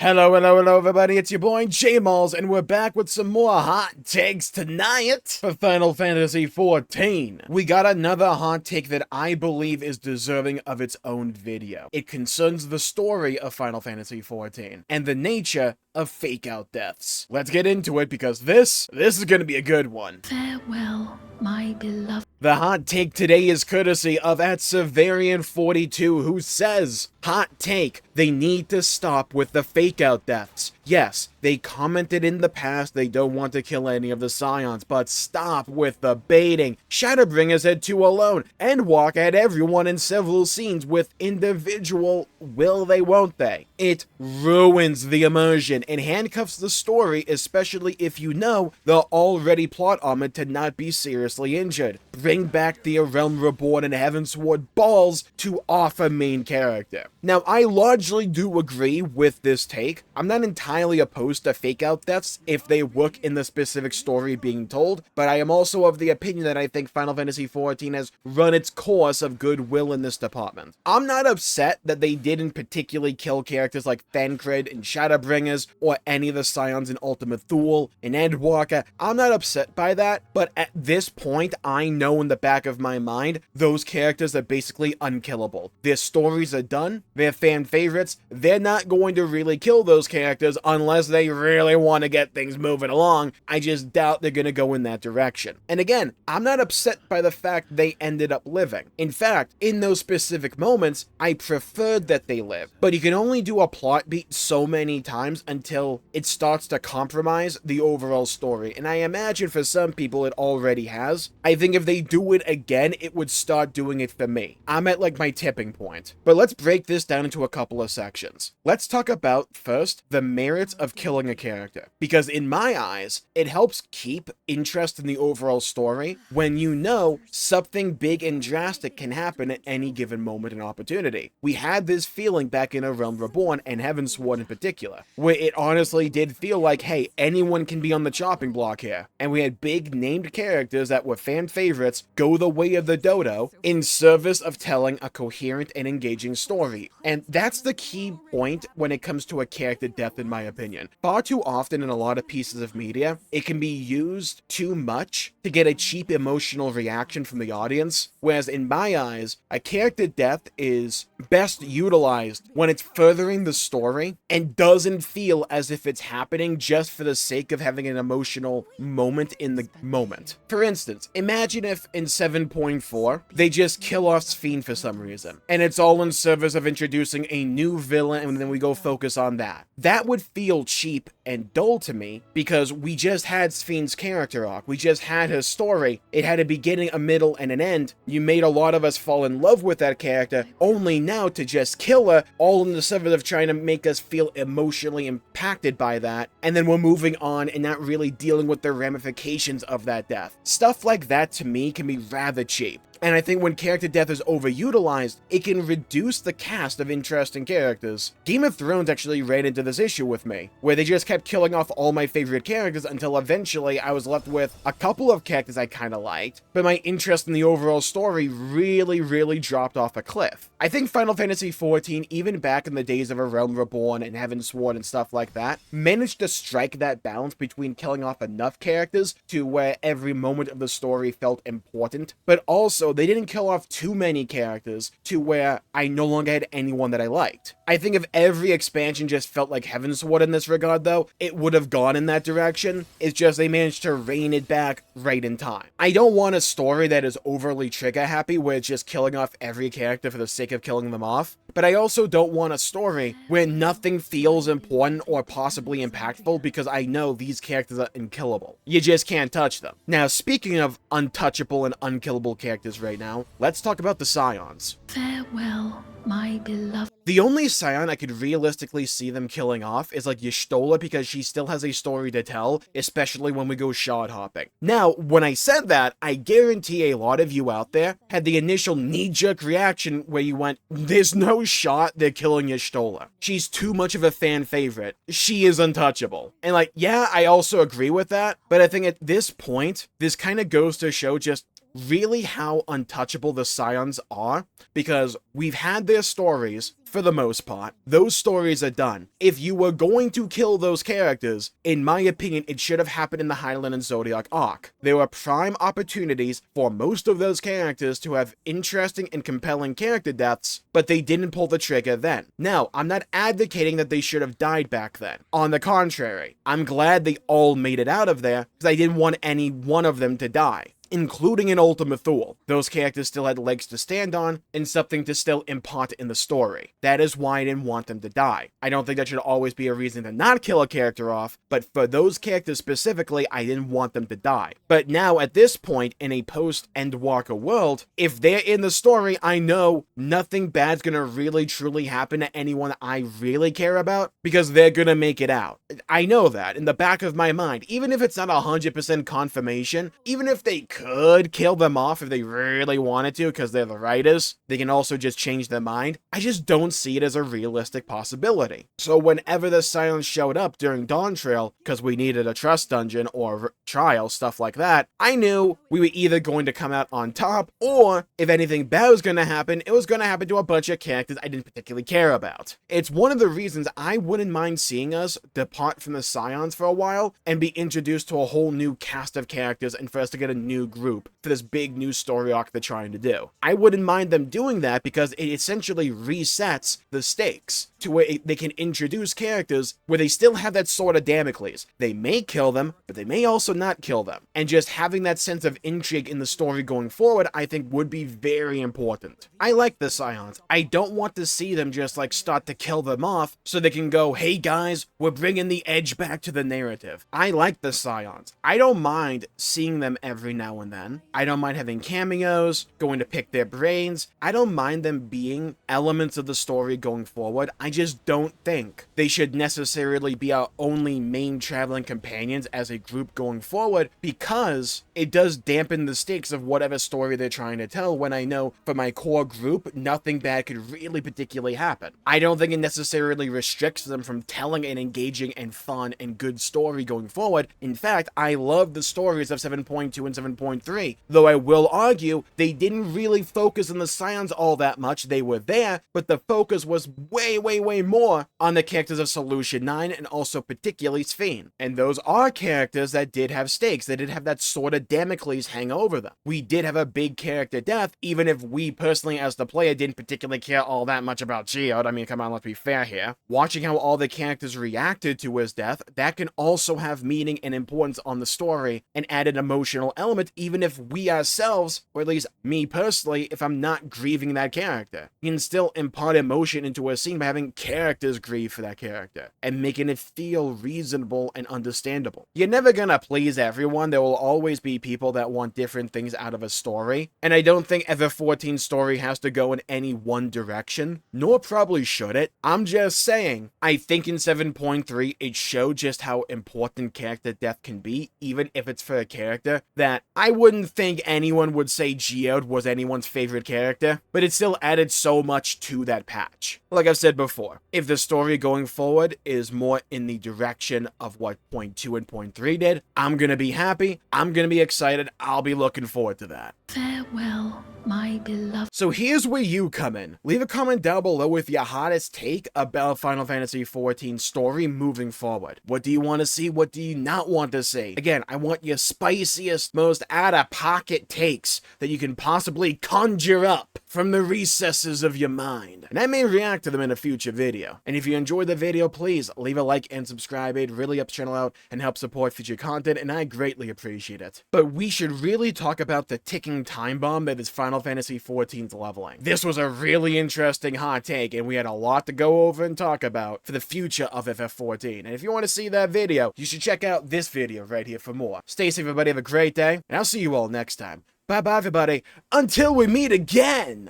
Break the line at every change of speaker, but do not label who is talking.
Hello everybody, it's your boy Jmulls, and we're back with some more hot takes tonight for Final Fantasy XIV. We got another hot take that I believe is deserving of its own video. It concerns the story of Final Fantasy XIV, and the nature of fake-out deaths. Let's get into it, because this is gonna be a good one.
Farewell, my beloved.
The hot take today is courtesy of @Severian42, who says, hot take, they need to stop with the fake-out deaths. Yes, they commented in the past they don't want to kill any of the Scions, but stop with the baiting. Shadowbringers had 2 alone, and Walk had everyone in several scenes with individual will they won't they. It ruins the immersion and handcuffs the story, especially if you know they're already plot armored to not be seriously injured. Bring back the Realm Reborn and Heavensward balls to offer main character. Now, I largely do agree with this take. I'm not entirely opposed to fake-out deaths if they work in the specific story being told, but I am also of the opinion that I think Final Fantasy XIV has run its course of goodwill in this department. I'm not upset that they didn't particularly kill characters like Thancred and Shadowbringers, or any of the Scions in Ultimate Thule and Endwalker. I'm not upset by that, but at this point, I know in the back of my mind, those characters are basically unkillable. Their stories are done, they're fan favorites, they're not going to really kill those characters unless they really want to get things moving along. I just doubt they're going to go in that direction. And again, I'm not upset by the fact they ended up living. In fact, in those specific moments, I preferred that they lived. But you can only do a plot beat so many times until it starts to compromise the overall story. And I imagine for some people it already has. I think if they do it again, it would start doing it for me. I'm at like my tipping point. But let's break this down into a couple of sections. Let's talk about, first, the merits of killing a character. Because in my eyes, it helps keep interest in the overall story when you know something big and drastic can happen at any given moment and opportunity. We had this feeling back in A Realm Reborn and Heavensward in particular, where it honestly did feel like, hey, anyone can be on the chopping block here. And we had big named characters that were fan favorites go the way of the dodo in service of telling a coherent and engaging story. And that's the key point when it comes to a character death, in my opinion. Far too often in a lot of pieces of media, it can be used too much to get a cheap emotional reaction from the audience, whereas in my eyes, a character death is best utilized when it's furthering the story and doesn't feel as if it's happening just for the sake of having an emotional moment in the moment. For instance, imagine if in 7.4, they just kill off Sfiend for some reason, and it's all in service of introducing a new villain, and then we go focus on that. That would feel cheap and dull to me, because we just had Sfiend's character arc, we just had his story, it had a beginning, a middle, and an end. You made a lot of us fall in love with that character, only now to just kill her, all in the service of trying to make us feel emotionally impacted by that, and then we're moving on and not really dealing with the ramifications of that death. Stuff like that to me can be rather cheap. And I think when character death is overutilized, it can reduce the cast of interesting characters. Game of Thrones actually ran into this issue with me, where they just kept killing off all my favorite characters until eventually I was left with a couple of characters I kinda liked, but my interest in the overall story really dropped off a cliff. I think Final Fantasy XIV, even back in the days of A Realm Reborn and Heavensward and stuff like that, managed to strike that balance between killing off enough characters to where every moment of the story felt important, but also they didn't kill off too many characters to where I no longer had anyone that I liked. I think if every expansion just felt like Heavensward in this regard, though, it would have gone in that direction. It's just they managed to rein it back right in time. I don't want a story that is overly trigger-happy, where it's just killing off every character for the sake of killing them off, but I also don't want a story where nothing feels important or possibly impactful because I know these characters are unkillable. You just can't touch them. Now, speaking of untouchable and unkillable characters right now, let's talk about the Scions.
Farewell, my beloved.
The only Scion I could realistically see them killing off is like Y'shtola, because she still has a story to tell, especially when we go shard hopping. Now, when I said that, I guarantee a lot of you out there had the initial knee-jerk reaction where you went, there's no shot they're killing Y'shtola. She's too much of a fan favorite. She is untouchable. And like, yeah, I also agree with that, but I think at this point, this kind of goes to show just really how untouchable the Scions are, because we've had their stories for the most part. Those stories are done. If you were going to kill those characters, in my opinion, it should have happened in the Highland and Zodiac arc. There were prime opportunities for most of those characters to have interesting and compelling character deaths, but they didn't pull the trigger then. Now, I'm not advocating that they should have died back then. On the contrary, I'm glad they all made it out of there, because I didn't want any one of them to die, including an Ultima Thule. Those characters still had legs to stand on and something to still impart in the story. That is why I didn't want them to die. I don't think that should always be a reason to not kill a character off, but for those characters specifically, I didn't want them to die. But now, at this point, in a post-Endwalker world, if they're in the story, I know nothing bad's gonna really truly happen to anyone I really care about, because they're gonna make it out. I know that in the back of my mind, even if it's not 100% confirmation, even if they could kill them off if they really wanted to because they're the writers, they can also just change their mind. I just don't see it as a realistic possibility. So whenever the Scions showed up during Dawntrail, because we needed a trust dungeon or trial, stuff like that, I knew we were either going to come out on top, or if anything bad was going to happen, it was going to happen to a bunch of characters I didn't particularly care about. It's one of the reasons I wouldn't mind seeing us depart from the Scions for a while and be introduced to a whole new cast of characters and for us to get a new group for this big new story arc they're trying to do. I wouldn't mind them doing that because it essentially resets the stakes to where they can introduce characters where they still have that sword of Damocles. They may kill them, but they may also not kill them. And just having that sense of intrigue in the story going forward, I think would be very important. I like the Scions. I don't want to see them just like start to kill them off so they can go, hey guys, we're bringing the edge back to the narrative. I like the Scions. I don't mind seeing them every now and then. I don't mind having cameos, going to pick their brains. I don't mind them being elements of the story going forward. I just don't think they should necessarily be our only main traveling companions as a group going forward, because it does dampen the stakes of whatever story they're trying to tell when I know for my core group, nothing bad could really particularly happen. I don't think it necessarily restricts them from telling an engaging and fun and good story going forward. In fact, I love the stories of 7.2 and 7.3, though I will argue they didn't really focus on the Scions all that much. They were there, but the focus was way more on the characters of Solution 9 and also particularly Sphene. And those are characters that did have stakes. They did have that sword of Damocles hang over them. We did have a big character death, even if we personally as the player didn't particularly care all that much about Geode. I mean, come on, let's be fair here. Watching how all the characters reacted to his death, that can also have meaning and importance on the story and add an emotional element, even if we ourselves, or at least me personally, if I'm not grieving that character. You can still impart emotion into a scene by having characters grieve for that character and making it feel reasonable and understandable. You're never gonna please everyone. There will always be people that want different things out of a story, and I don't think FF14's story has to go in any one direction, nor probably should it. I'm just saying, I think in 7.3 it showed just how important character death can be, even if it's for a character that I wouldn't think anyone would say Geode was anyone's favorite character, but it still added so much to that patch. Like I've said before, if the story going forward is more in the direction of what point 2 and point 3 did, I'm gonna be happy, I'm gonna be excited, I'll be looking forward to that.
Farewell, my beloved.
So here's where you come in. Leave a comment down below with your hottest take about Final Fantasy XIV story moving forward. What do you want to see? What do you not want to see? Again, I want your spiciest, most out-of-pocket takes that you can possibly conjure up from the recesses of your mind. And I may react to them in a future video. And if you enjoyed the video, please leave a like and subscribe. It really helps the channel out and helps support future content, and I greatly appreciate it. But we should really talk about the ticking time bomb that is Final Fantasy XIV's leveling. This was a really interesting hot take, and we had a lot to go over and talk about for the future of FF14. And if you want to see that video, you should check out this video right here for more. Stay safe, everybody. Have a great day, and I'll see you all next time. Bye-bye, everybody. Until we meet again!